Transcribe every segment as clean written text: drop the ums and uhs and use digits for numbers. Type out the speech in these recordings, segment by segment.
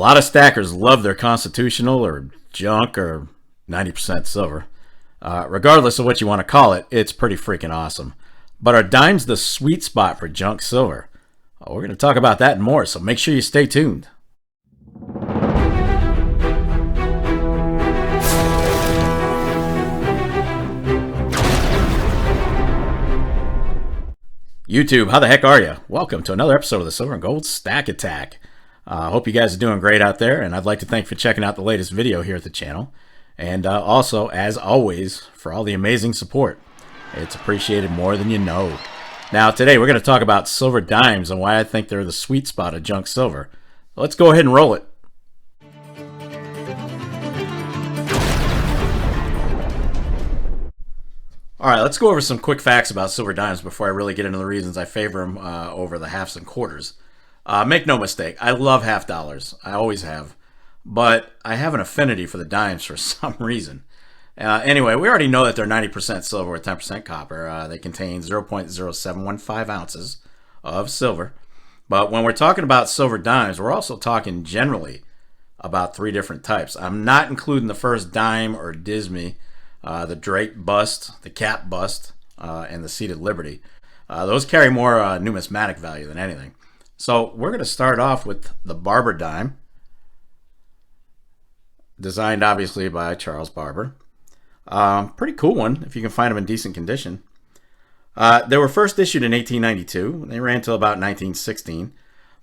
lot of stackers love their constitutional or junk or 90% silver. Regardless of what you want to call it, it's pretty freaking awesome. But are dimes the sweet spot for junk silver? We're going to talk about that and more, so make sure you stay tuned. YouTube, how the heck are you? Welcome to another episode of the Silver and Gold Stack Attack. Hope you guys are doing great out there, and I'd like to thank you for checking out the latest video here at the channel. And also, as always, for all the amazing support. It's appreciated more than you know. Now, today we're going to talk about silver dimes and why I think they're the sweet spot of junk silver. Let's go ahead and roll it. Alright, let's go over some quick facts about silver dimes before I really get into the reasons I favor them over the halves and quarters. Make no mistake, I love half dollars. I always have. But I have an affinity for the dimes for some reason. Anyway, we already know that they're 90% silver with 10% copper. They contain 0.0715 ounces of silver. But when we're talking about silver dimes, we're also talking generally about three different types. I'm not including the first dime or dismy, the Drake bust, the cap bust, and the seated Liberty. Those carry more numismatic value than anything. So we're going to start off with the Barber dime, designed obviously by Charles Barber. Pretty cool one if you can find them in decent condition. They were first issued in 1892. They ran till about 1916.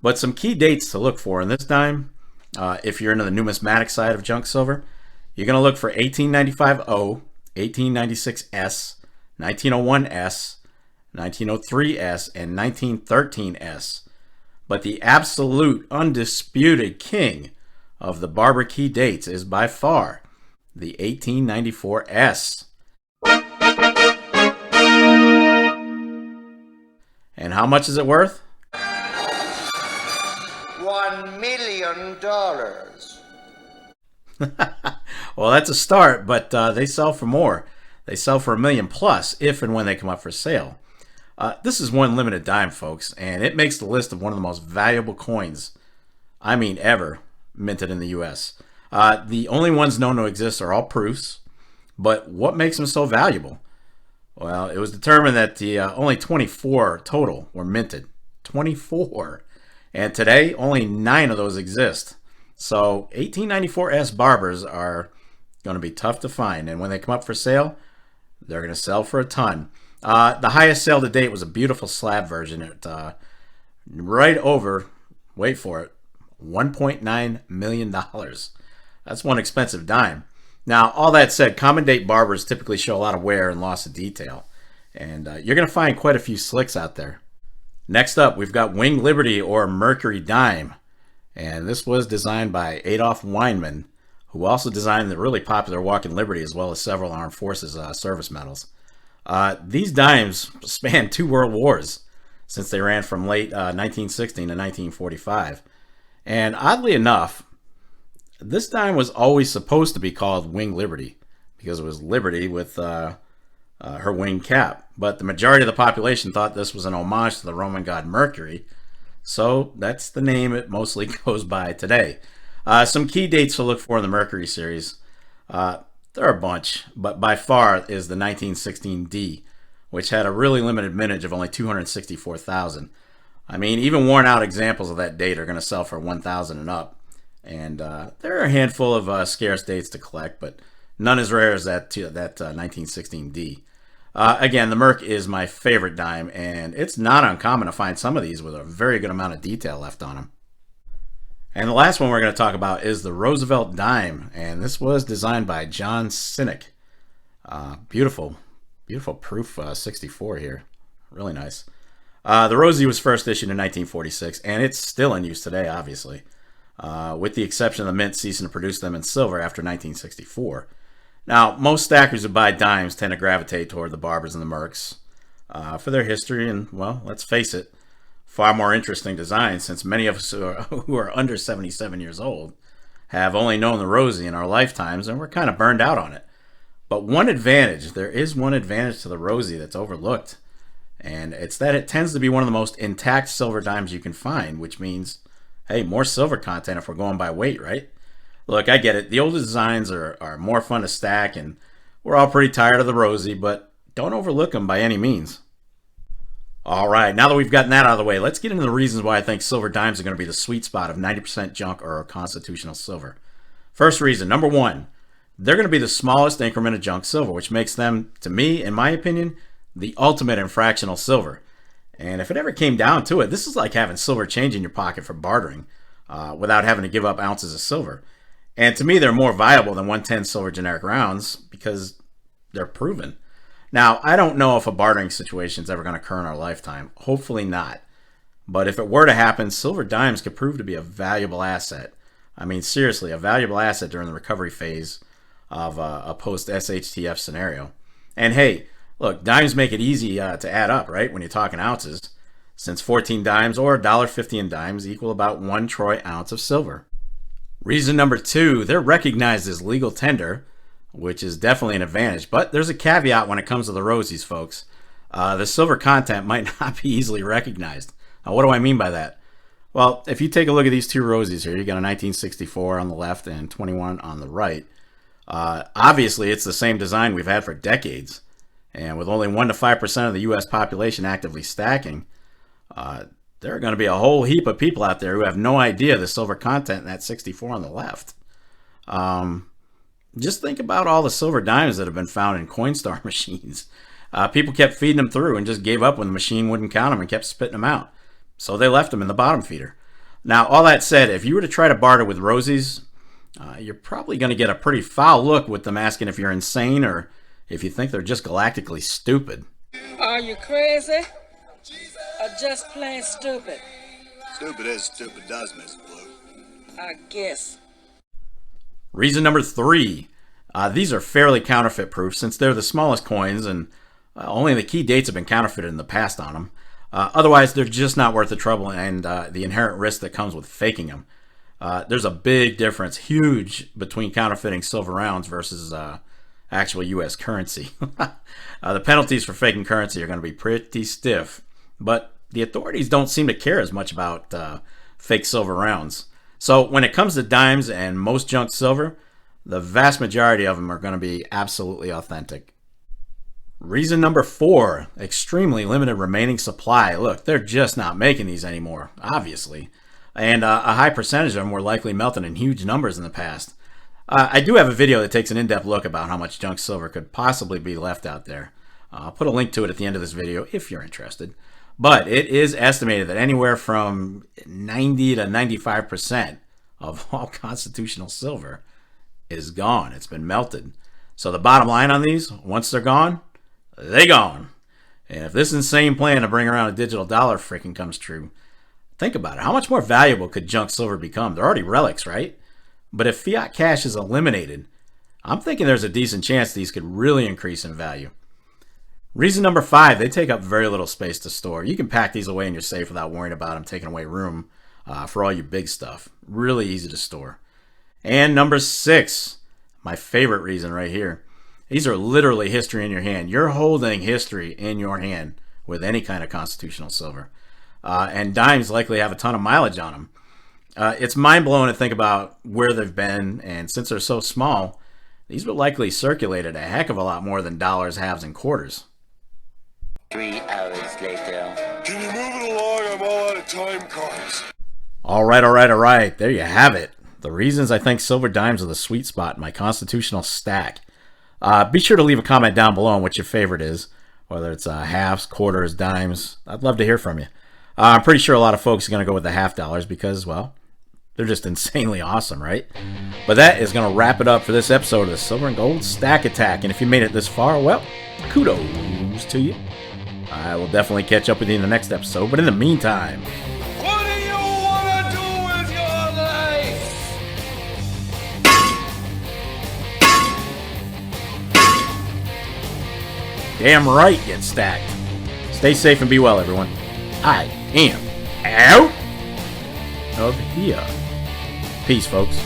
But some key dates to look for in this dime, if you're into the numismatic side of junk silver, you're going to look for 1895O, 1896S, 1901S, 1903S, and 1913S. But the absolute undisputed king of the Barber key dates is by far the 1894S. And how much is it worth? $1 million. Well, that's a start, but they sell for more. They sell for $1 million plus if and when they come up for sale. This is one limited dime, folks, and it makes the list of one of the most valuable coins, I mean ever, minted in the U.S. The only ones known to exist are all proofs, but what makes them so valuable? Well, it was determined that the only 24 total were minted. 24. And today, only 9 of those exist. So 1894S Barbers are going to be tough to find, and when they come up for sale, they're going to sell for a ton. The highest sale to date was a beautiful slab version at right over, wait for it, $1.9 million. That's one expensive dime. Now, all that said, common date barbers typically show a lot of wear and loss of detail, and you're going to find quite a few slicks out there. Next up, we've got Winged Liberty or Mercury Dime, and this was designed by Adolph Weinman, who also designed the really popular Walking Liberty as well as several armed forces service medals. These dimes span 2 world wars since they ran from late 1916 to 1945. And oddly enough, this dime was always supposed to be called Winged Liberty because it was Liberty with her winged cap. But the majority of the population thought this was an homage to the Roman god Mercury. So that's the name it mostly goes by today. Some key dates to look for in the Mercury series. There are a bunch, but by far is the 1916 D, which had a really limited mintage of only 264,000. I mean, even worn out examples of that date are going to sell for 1,000 and up. And there are a handful of scarce dates to collect, but none as rare as that 1916 D. Again, the Merc is my favorite dime, and it's not uncommon to find some of these with a very good amount of detail left on them. And the last one we're going to talk about is the Roosevelt Dime, and this was designed by John Sinek. Beautiful proof 64 here. Really nice. The Rosie was first issued in 1946, and it's still in use today, obviously, with the exception of the mint ceasing to produce them in silver after 1964. Now, most stackers who buy dimes tend to gravitate toward the Barbers and the Mercs for their history and, well, let's face it, far more interesting designs, since many of us who are under 77 years old have only known the Rosie in our lifetimes, and we're kind of burned out on it. But there is one advantage to the Rosie that's overlooked, and it's that it tends to be one of the most intact silver dimes you can find, which means Hey, more silver content if we're going by weight, right? Look, I get it. The older designs are more fun to stack, and we're all pretty tired of the rosy, but don't overlook them by any means. All right, now that we've gotten that out of the way, let's get into the reasons why I think silver dimes are going to be the sweet spot of 90% junk or constitutional silver. First reason, number one, they're going to be the smallest increment of junk silver, which makes them, to me, in my opinion, the ultimate in fractional silver. And if it ever came down to it, this is like having silver change in your pocket for bartering without having to give up ounces of silver. And to me, they're more viable than 110 silver generic rounds because they're proven. Now, I don't know if a bartering situation is ever going to occur in our lifetime. Hopefully not. But if it were to happen, silver dimes could prove to be a valuable asset. I mean, seriously, a valuable asset during the recovery phase of a post-SHTF scenario. And hey, look, dimes make it easy to add up, right, when you're talking ounces, since 14 dimes or $1.50 in dimes equal about 1 troy ounce of silver. Reason number two, they're recognized as legal tender, which is definitely an advantage. But there's a caveat when it comes to the rosies, folks. The silver content might not be easily recognized. Now, what do I mean by that? Well, if you take a look at these two rosies here, you got a 1964 on the left and 21 on the right. Obviously, it's the same design we've had for decades. And with only 1 to 5% of the U.S. population actively stacking, there are going to be a whole heap of people out there who have no idea the silver content in that 64 on the left. Just think about all the silver dimes that have been found in Coinstar machines. People kept feeding them through and just gave up when the machine wouldn't count them and kept spitting them out. So they left them in the bottom feeder. Now, all that said, if you were to try to barter with rosies, you're probably going to get a pretty foul look with them asking if you're insane or if you think they're just galactically stupid. Are you crazy? Or just plain stupid? Stupid as stupid does, Miss Blue. I guess. Reason number three, these are fairly counterfeit proof since they're the smallest coins and only the key dates have been counterfeited in the past on them. Otherwise, they're just not worth the trouble and the inherent risk that comes with faking them. There's a big difference, huge, between counterfeiting silver rounds versus actual U.S. currency. The penalties for faking currency are going to be pretty stiff, but the authorities don't seem to care as much about fake silver rounds. So when it comes to dimes and most junk silver, the vast majority of them are going to be absolutely authentic. Reason number four, extremely limited remaining supply. Look, they're just not making these anymore, obviously. And a high percentage of them were likely melted in huge numbers in the past. I do have a video that takes an in-depth look about how much junk silver could possibly be left out there. I'll put a link to it at the end of this video if you're interested. But it is estimated that anywhere from 90 to 95% of all constitutional silver is gone. It's been melted. So the bottom line on these, once they're gone, they gone. And if this insane plan to bring around a digital dollar freaking comes true, think about it. How much more valuable could junk silver become? They're already relics, right? But if fiat cash is eliminated, I'm thinking there's a decent chance these could really increase in value. Reason number five, they take up very little space to store. You can pack these away in your safe without worrying about them taking away room for all your big stuff. Really easy to store. And number six, my favorite reason right here. These are literally history in your hand. You're holding history in your hand with any kind of constitutional silver. And dimes likely have a ton of mileage on them. It's mind-blowing to think about where they've been, and since they're so small, these were likely circulated a heck of a lot more than dollars, halves, and quarters. 3 hours later. Can you move it along? I'm all out of time cards. All right. There you have it. The reasons I think silver dimes are the sweet spot in my constitutional stack. Be sure to leave a comment down below on what your favorite is, whether it's halves, quarters, dimes. I'd love to hear from you. I'm pretty sure a lot of folks are going to go with the half dollars because, well, they're just insanely awesome, right? But that is going to wrap it up for this episode of the Silver and Gold Stack Attack. And if you made it this far, well, kudos to you. I will definitely catch up with you in the next episode. But in the meantime, What do you want to do with your life? damn right, get stacked. Stay safe and be well, everyone. I am out of here. Peace, folks.